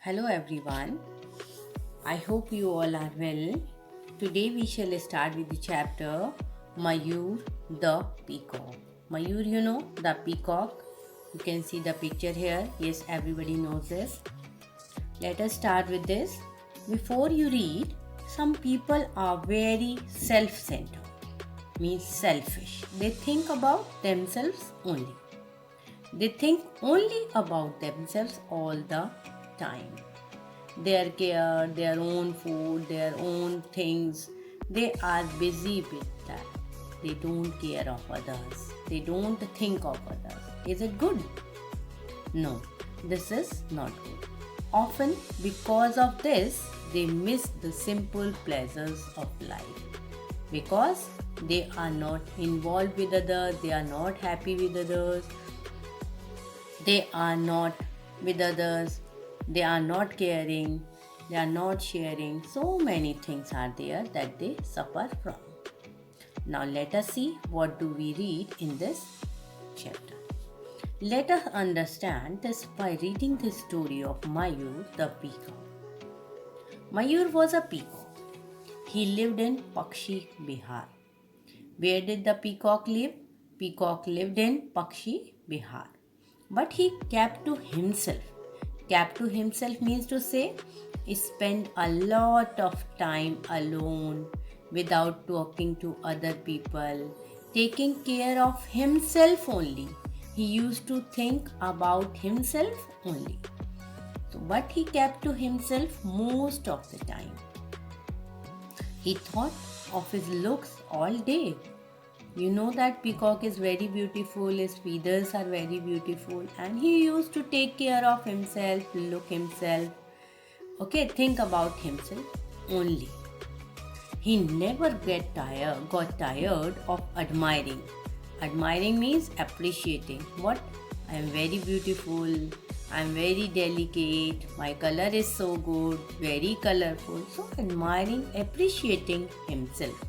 Hello everyone. I hope you all are well. Today we shall start with the chapter Mayur the Peacock. Mayur, the peacock. You can see the picture here. Yes, everybody knows this. Let us start with this. Before you read, some people are very self centered, means selfish. They think about themselves only. They think only about themselves all the time. Their care, their own food, their own things, they are busy with that. They don't care of others. They don't think of others. Is it good? No, this is not good. Often, because of this, they miss the simple pleasures of life. Because they are not involved with others, they are not happy with others, they are not with others, they are not caring, they are not sharing. So many things are there that they suffer from. Now let us see what do we read in this chapter. Let us understand this by reading the story of Mayur the peacock. Mayur was a peacock. He lived in Pakshi, Bihar. Where did the peacock live? Peacock lived in Pakshi, Bihar. But he kept to himself. Kept to himself means to say he spent a lot of time alone without talking to other people, taking care of himself only. He used to think about himself only. So, but he kept to himself most of the time. He thought of his looks all day. You know that peacock is very beautiful, his feathers are very beautiful, and he used to take care of himself, look himself. Okay, think about himself only. He never got tired of admiring. Admiring means appreciating. What? I am very beautiful, I am very delicate, my color is so good, very colorful. So, admiring, appreciating himself.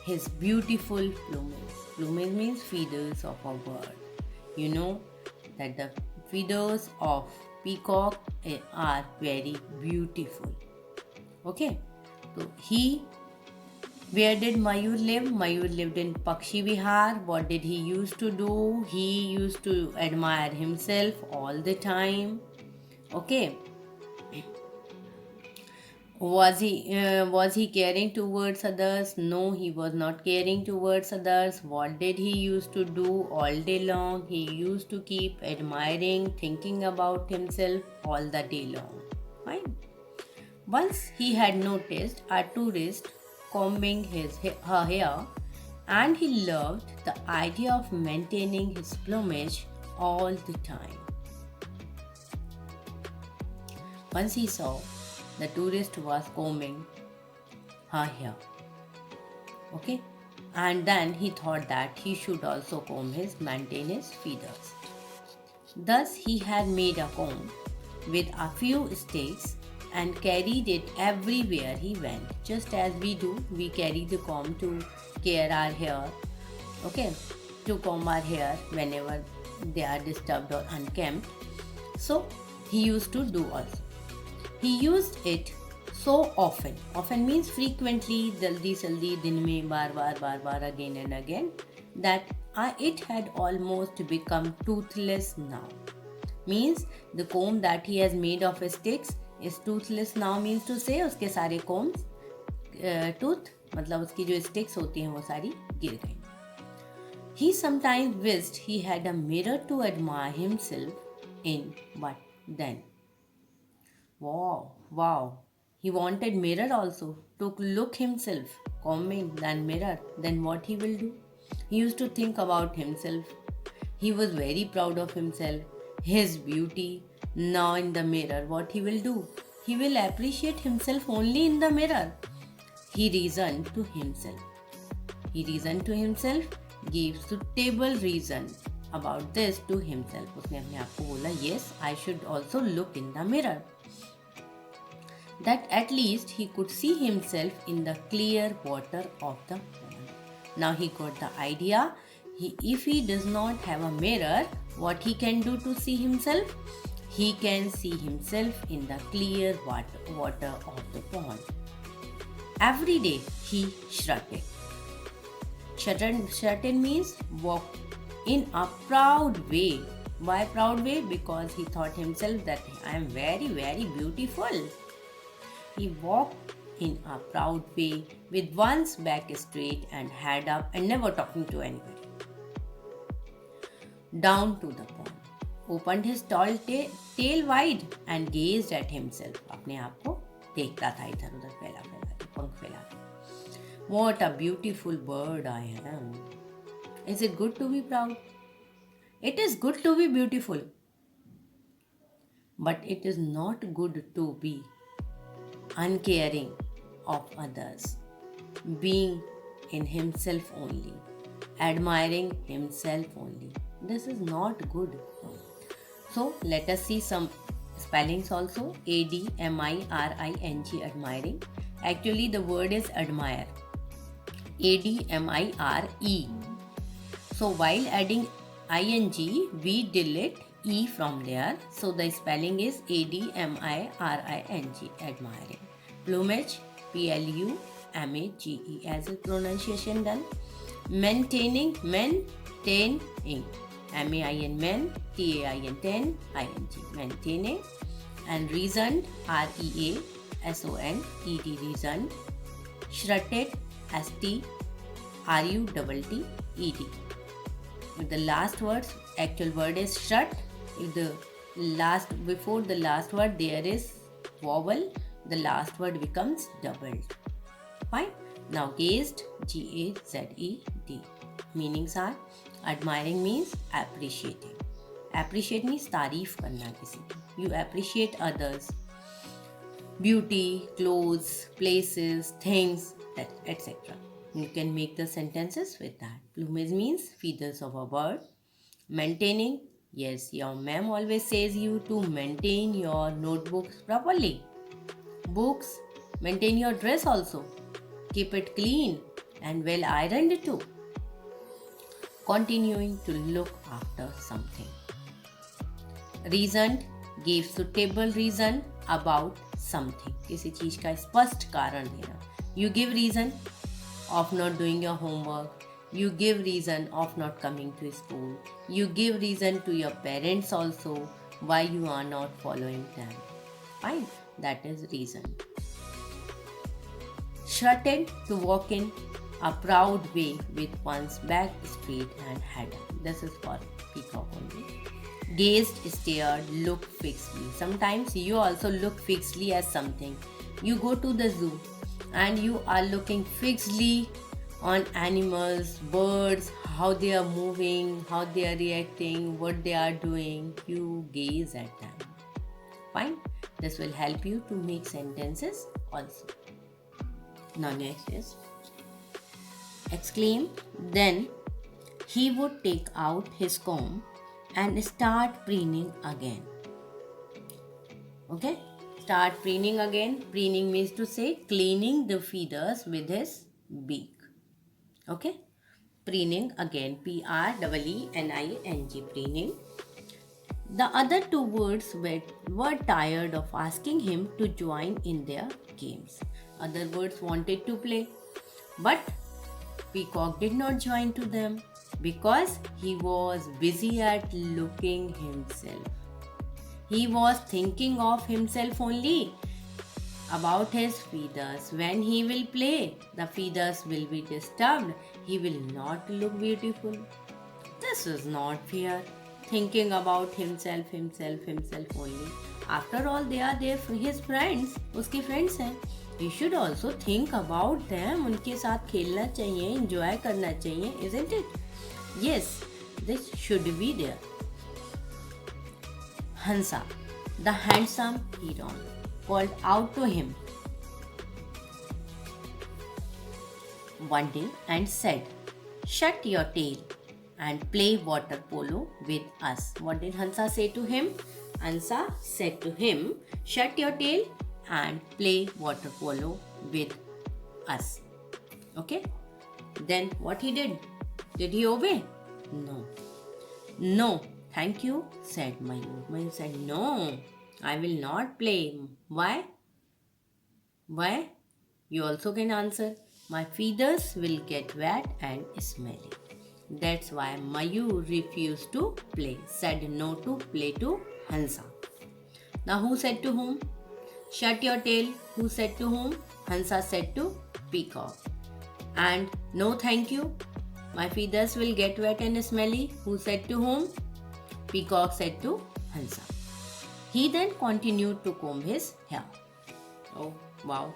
His beautiful plumage. Plumage means feathers of a bird. You know that the feathers of peacock are very beautiful. Okay, so where did Mayur live? Mayur lived in Pakshi Vihar. What did he used to do? He used to admire himself all the time. Okay, was he caring towards others? No, he was not caring towards others. What did he used to do all day long? He used to keep admiring, thinking about himself all the day long. Fine. Once he had noticed a tourist combing her hair, and he loved the idea of maintaining his plumage all the time. Once he saw the tourist was combing her hair. Okay, and then he thought that he should also maintain his feathers. Thus he had made a comb with a few sticks and carried it everywhere he went. Just as we do, we carry the comb to care our hair. Okay, to comb our hair whenever they are disturbed or unkempt. So he used to do also. He used it so often. Often means frequently, jaldi saldi, din mein, bar, again and again, that it had almost become toothless now. Means the comb that he has made of sticks is toothless now, means to say उसके सारे combs tooth मतलब उसकी जो sticks होती हैं वो सारी गिर गई. He sometimes wished he had a mirror to admire himself in, but then wow. He wanted mirror also to look himself, combing than mirror. Then what he will do? He used to think about himself. He was very proud of himself, his beauty. Now in the mirror, what he will do? He will appreciate himself only in the mirror. He reasoned to himself. Gave suitable reason about this to himself. उसने अपने आप को बोला, yes, I should also look in the mirror. That at least he could see himself in the clear water of the pond. Now he got the idea. If he does not have a mirror, what he can do to see himself? he can see himself in the clear water of the pond. Every day he strutted. Strutted means walk in a proud way. Why proud way? Because he thought himself that I am very, very beautiful. He walked in a proud way with one's back straight and head up and never talking to anybody. Down to the pond, opened his tall tail wide and gazed at himself. अपने आप को देखता था इधर उधर फैला फैला के पंख फैला के. What a beautiful bird I am. Is it good to be proud? It is good to be beautiful. But it is not good to be uncaring of others, being in himself only, admiring himself only. This is not good. So let us see some spellings also. ADMIRING, admiring. Actually the word is admire. ADMIRE. So while adding ing, we delete e from there. So the spelling is ADMIRING, admiring. Plumage, PLUMAGE, as a pronunciation done. Maintaining, maintaining. MAIN, men, TAIN, ten, ING, maintaining. And reasoned, REASONED, reasoned. Strutted, STRUTTED. With the last words, actual word is strut. If the before the last word there is vowel, the last word becomes doubled. Fine. Now gazed, GAZED. Meanings are: admiring means appreciating. Appreciate means तारीफ करना किसी की. You appreciate others, beauty, clothes, places, things, etc. You can make the sentences with that. Plumage means feathers of a bird. Maintaining, yes, your ma'am always says you to maintain your notebooks properly. Books, maintain your dress also. Keep it clean and well ironed too. Continuing to look after something. Reasoned, gave suitable reason about something. किसी चीज का स्पष्ट कारण देना. You give reason of not doing your homework. You give reason of not coming to school. You give reason to your parents also why you are not following them. Fine, that is reason. Strutted, to walk in a proud way with one's back straight and head up. This is for peacock only. Gazed, stared, looked fixedly. Sometimes you also look fixedly at something. You go to the zoo and you are looking fixedly on animals, birds, how they are moving, how they are reacting, what they are doing. You gaze at them. Fine. This will help you to make sentences also. Now next is exclaim. Then he would take out his comb and start preening again. Okay? Start preening again. Preening means to say cleaning the feathers with his beak. Okay? Preening again. PREENING. Preening. The other two birds were tired of asking him to join in their games. Other birds wanted to play, but Peacock did not join to them because he was busy at looking himself. He was thinking of himself only, about his feathers. When he will play, the feathers will be disturbed. He will not look beautiful. This is not fair. Thinking about himself only. After all, they are his friends. उसके friends हैं. You should also think about them. उनके साथ खेलना चाहिए, enjoy करना चाहिए, isn't it? Yes, this should be there. Hansa, the handsome heron, called out to him one day and said, "Shut your tail and play water polo with us." What did Hansa say to him? Hansa said to him, "Shut your tail and play water polo with us." Okay? Then what he did? Did he obey? No. No. Thank you, said Mayur. Mayur said, no, I will not play. Why? Why? You also can answer. My feathers will get wet and smelly. That's why Mayur refused to play, said no to play to Hansa. Now who said to whom? Shut your tail. Who said to whom? Hansa said to Peacock. And no thank you. My feathers will get wet and smelly. Who said to whom? Peacock said to Hansa. He then continued to comb his hair. Oh, wow.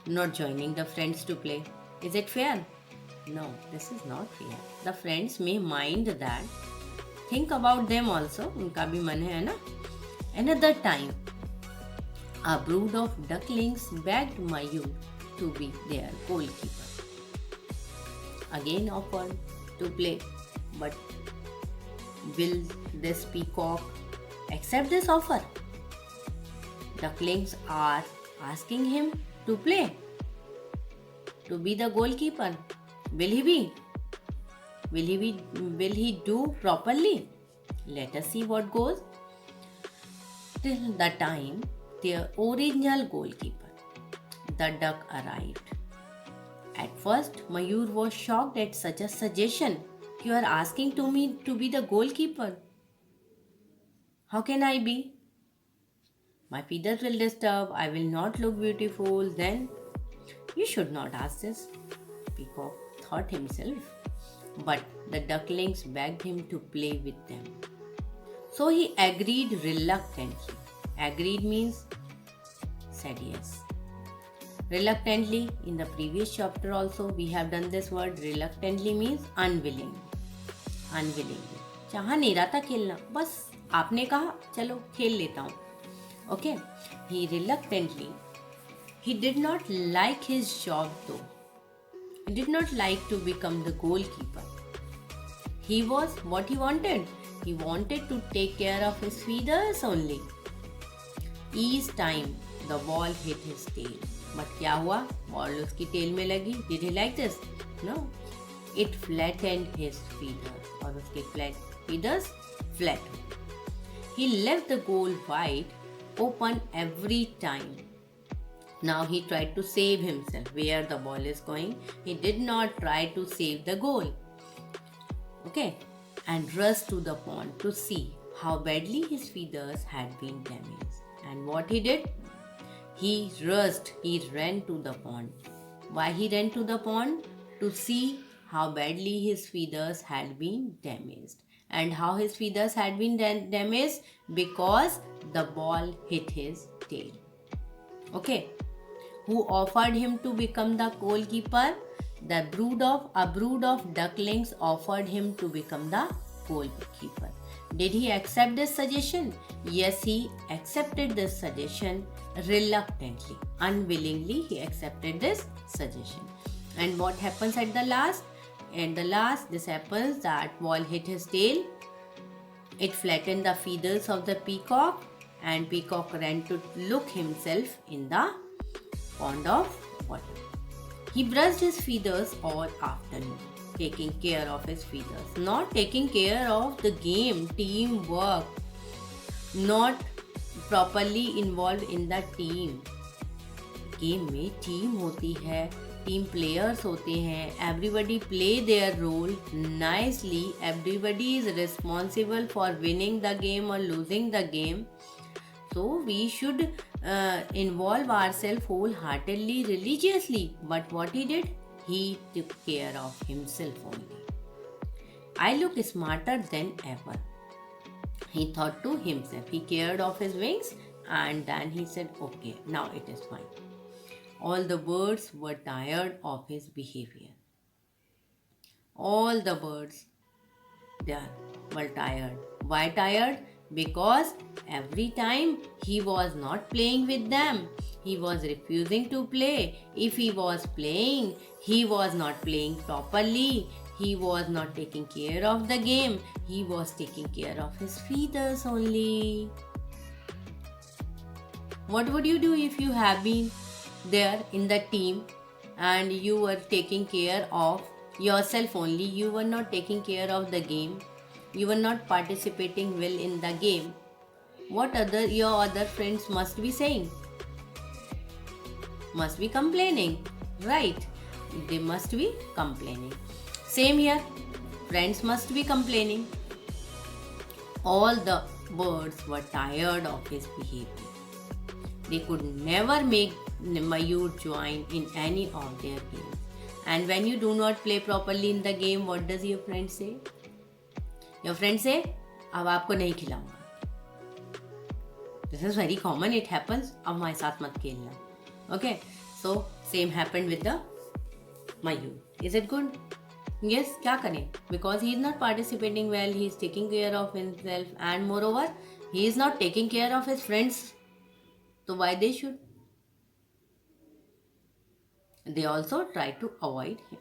Not joining the friends to play. Is it fair? No, this is not fair. The friends may mind that. Think about them also. उनका भी मन है ना? Another time, a brood of ducklings begged Mayur to be their goalkeeper. Again offered to play, but will this peacock accept this offer? Ducklings are asking him to play, to be the goalkeeper. Will he be? Will he do properly? Let us see what goes. Till the time their original goalkeeper, the duck, arrived. At first, Mayur was shocked at such a suggestion. You are asking to me to be the goalkeeper. How can I be? My feathers will disturb. I will not look beautiful. Then, you should not ask this, Peacock thought himself. But the ducklings begged him to play with them. So he agreed reluctantly. Agreed means said yes. Reluctantly, in the previous chapter also, we have done this word. Reluctantly means unwillingly. Unwillingly. चाहा नहीं रहा था खेलना, बस आपने कहा चलो खेल लेता हूँ. Okay. He reluctantly. He did not like his job though. He did not like to become the goalkeeper. He was what he wanted. He wanted to take care of his feathers only. Each time the ball hit his tail. But क्या हुआ? Ball उसकी tell में लगी. Did he like this? No. It flattened his feathers. और उसके feathers flat. He left the goal wide open every time. Now he tried to save himself. Where the ball is going, he did not try to save the goal. Okay. And rushed to the pond to see how badly his feathers had been damaged. And what he did? He ran to the pond. Why he ran to the pond? To see how badly his feathers had been damaged. And how his feathers had been damaged? Because the ball hit his tail. Okay. Who offered him to become the goalkeeper? A brood of ducklings offered him to become the goalkeeper. Did he accept this suggestion? Yes, he accepted this suggestion reluctantly. Unwillingly, he accepted this suggestion. And what happens at the last? At the last, this happens that ball hit his tail. It flattened the feathers of the peacock, and peacock ran to look himself in the pond of water. He brushed his feathers all afternoon, taking care of his feathers, not taking care of the game, teamwork, not properly involved in the team. Game में team होती है, team players होते हैं, everybody play their role nicely, everybody is responsible for winning the game or losing the game. So we should involve ourselves wholeheartedly, religiously. But what he did? He took care of himself only. I look smarter than ever, he thought to himself. He cared of his wings, and then he said, okay, now it is fine. All the birds were tired of his behavior. All the birds were tired. Why tired? Because every time he was not playing with them. He was refusing to play. If he was playing, he was not playing properly. He was not taking care of the game. He was taking care of his feathers only. What would you do if you have been there in the team and you were taking care of yourself only? You were not taking care of the game. You were not participating well in the game. What your other friends must be saying? Must be complaining, right? They must be complaining. Same here. Friends must be complaining. All the birds were tired of his behavior. They could never make Mayur join in any of their games. And when you do not play properly in the game, what does your friend say? Your friend say, अब आपको नहीं खिलाऊंगा. This is very common. It happens. अब हमारे साथ मत खेलना. Okay. So same happened with the Mayur. Is it good? Yes. क्या करें? Because he is not participating well. He is taking care of himself, and moreover, he is not taking care of his friends. So why they should? They also tried to avoid him.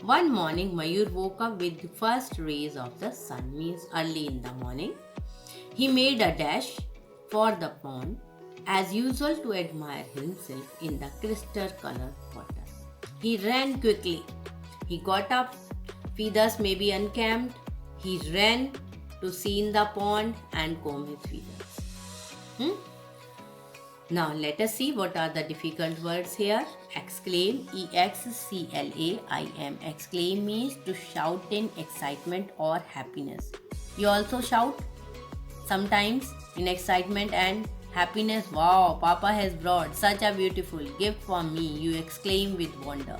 One morning, Mayur woke up with the first rays of the sun, means early in the morning. He made a dash for the pond, as usual, to admire himself in the crystal colored water. He ran quickly. He got up. Feathers may be unkempt. He ran to see in the pond and comb his feathers. Now let us see what are the difficult words here. Exclaim, E-X-C-L-A-I-M. Exclaim means to shout in excitement or happiness. You also shout sometimes in excitement and happiness. Wow, Papa has brought such a beautiful gift for me. You exclaim with wonder.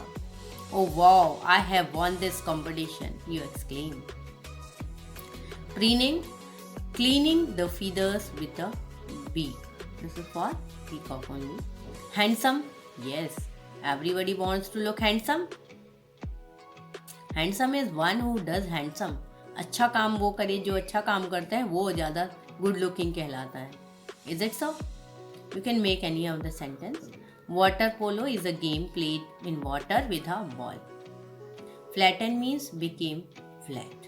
Oh wow, I have won this competition. You exclaim. Preening, cleaning the feathers with a beak. This is for peacock only. Handsome, yes. Everybody wants to look handsome. Handsome is one who does handsome. अच्छा काम वो करे जो अच्छा काम करता है वो ज़्यादा good looking कहलाता है. Is it so? You can make any of the sentence. Water polo is a game played in water with a ball. Flatten means became flat.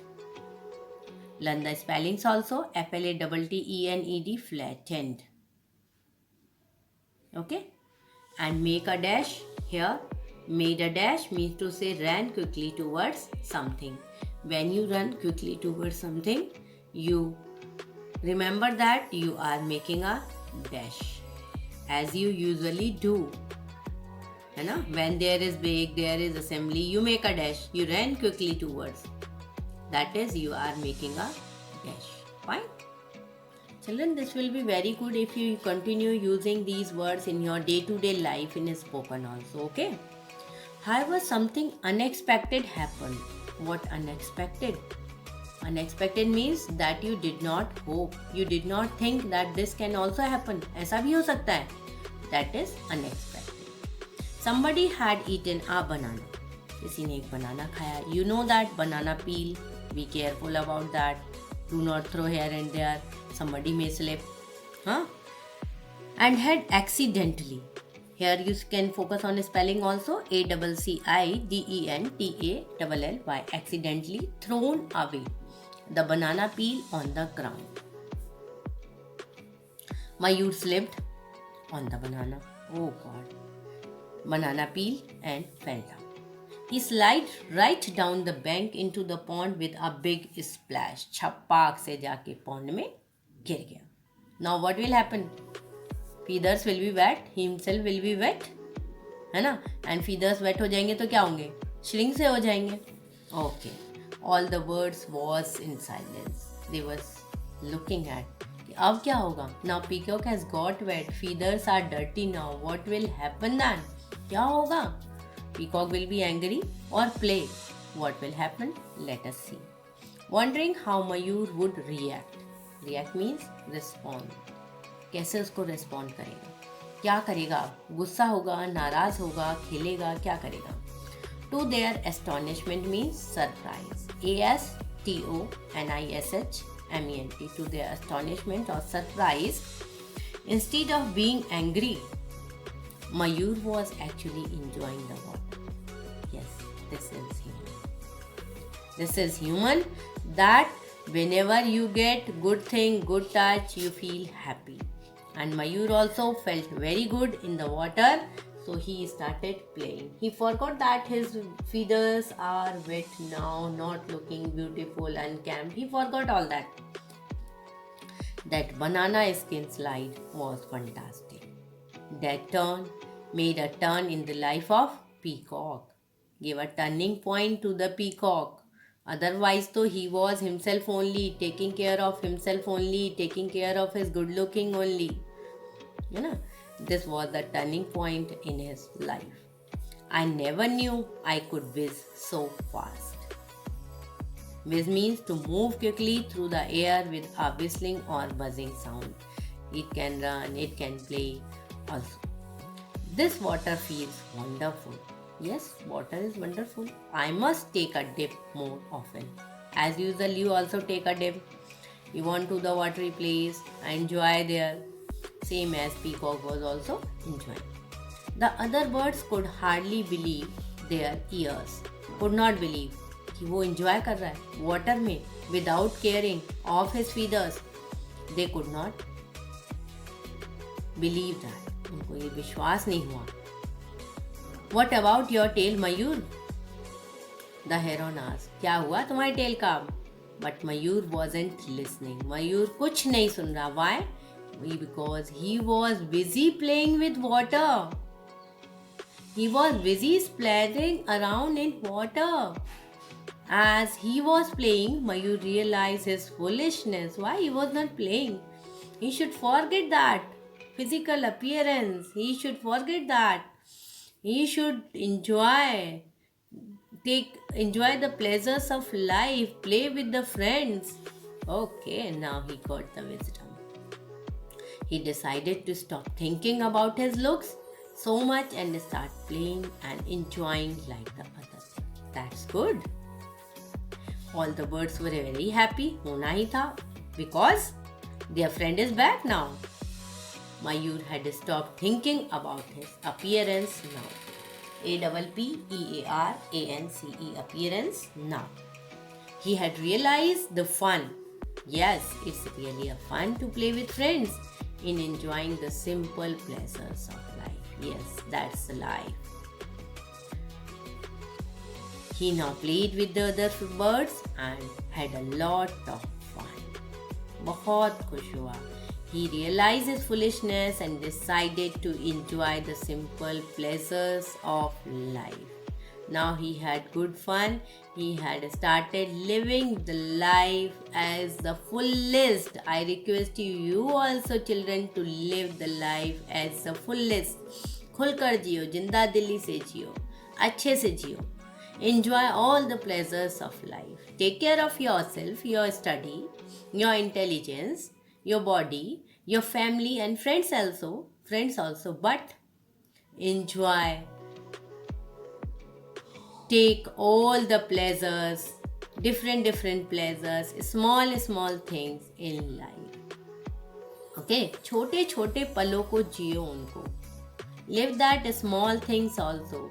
Learn the spellings also. F-L-A-T-T-E-N-E-D, flattened. Okay, and make a dash here. Made a dash means to say ran quickly towards something. When you run quickly towards something, you remember that you are making a dash, as you usually do. When there is break, there is assembly, you make a dash. You ran quickly towards. That is, you are making a dash. Fine. Children, this will be very good if you continue using these words in your day-to-day life in spoken also, okay? However, something unexpected happened. What unexpected? Unexpected means that you did not hope. You did not think that this can also happen. ऐसा भी हो सकता है. That is unexpected. Somebody had eaten a banana. किसी ने एक banana खाया. You know that banana peel. Be careful about that. Do not throw here and there. Somebody may slip. And had accidentally. Here you can focus on spelling also. A-C-C-I-D-E-N-T-A-L-L-Y. Accidentally thrown away the banana peel on the ground. Mayur slipped on the banana. Oh God. Banana peel and fell down. He slid right down the bank into the pond with a big splash. छपाक से जाके pond में गिर गया. Now what will happen? Feathers will be wet. He himself will be wet. है ना? And feathers wet हो जाएंगे तो क्या होंगे? Shrink से हो जाएंगे. Okay. All the birds was in silence. They was looking at. अब क्या होगा? Now peacock has got wet. Feathers are dirty now. What will happen then? क्या होगा? Peacock will be angry or play. What will happen? Let us see. Wondering how Mayur would react. React means respond. कैसे उसको respond करेगा? क्या करेगा? गुस्सा होगा, नाराज होगा, खेलेगा, क्या करेगा? To their astonishment means surprise. A-S-T-O-N-I-S-H-M-E-N-T. To their astonishment or surprise, instead of being angry, Mayur was actually enjoying the water. Yes, this is human. This is human that whenever you get good thing, good touch, you feel happy. And Mayur also felt very good in the water. So he started playing. He forgot that his feathers are wet now, not looking beautiful and unkempt. He forgot all that. That banana skin slide was fantastic. That turn made a turn in the life of Peacock, gave a turning point to the Peacock. Otherwise, though he was himself only, taking care of himself only, taking care of his good looking only. You know, this was the turning point in his life. I never knew I could whiz so fast. Whiz means to move quickly through the air with a whistling or buzzing sound. It can run, it can play also. This water feels wonderful. Yes, water is wonderful. I must take a dip more often. As usual, you also take a dip. You want to the watery place, enjoy there. Same as Peacock was also enjoying. The other birds could hardly believe their ears. Could not believe कि वो enjoy कर रहा है water में without caring of his feathers. They could not believe that. उनको ये विश्वास नहीं हुआ. What about your tail, Mayur? The heron asked. क्या हुआ तुम्हारे tail का? But Mayur wasn't listening. मयूर कुछ नहीं सुन रहा. Why? Because he was busy playing with water. He was busy splattering around in water. As he was playing, Mayur realized his foolishness. Why he was not playing? He should forget that physical appearance. He should forget that. He should enjoy the pleasures of life, play with the friends. Okay, now he got the wisdom. He decided to stop thinking about his looks so much and start playing and enjoying like the others. That's good. All the birds were very happy. होना ही था because their friend is back now. Mayur had stopped thinking about his appearance now. APPEARANCE appearance now. He had realized the fun. Yes, it's really a fun to play with friends in enjoying the simple pleasures of life. Yes, that's life. He now played with the other birds and had a lot of fun. बहुत खुश हुआ. He realized his foolishness and decided to enjoy the simple pleasures of life. Now he had good fun. He had started living the life as the fullest. I request you also children to live the life as the fullest. खुलकर जियो, जिंदा दिली से जियो, अच्छे से जियो. Enjoy all the pleasures of life. Take care of yourself, your study, your intelligence, your body, your family and friends also. But enjoy. Take all the pleasures, different pleasures, small things in life. Okay, छोटे छोटे पलों को जियो उनको. Live that small things also.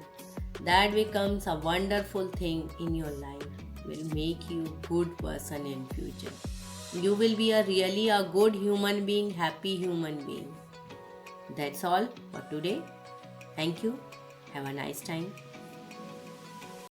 That becomes a wonderful thing in your life. Will make you good person in future. You will be really a good human being, happy human being. That's all for today. Thank you. Have a nice time.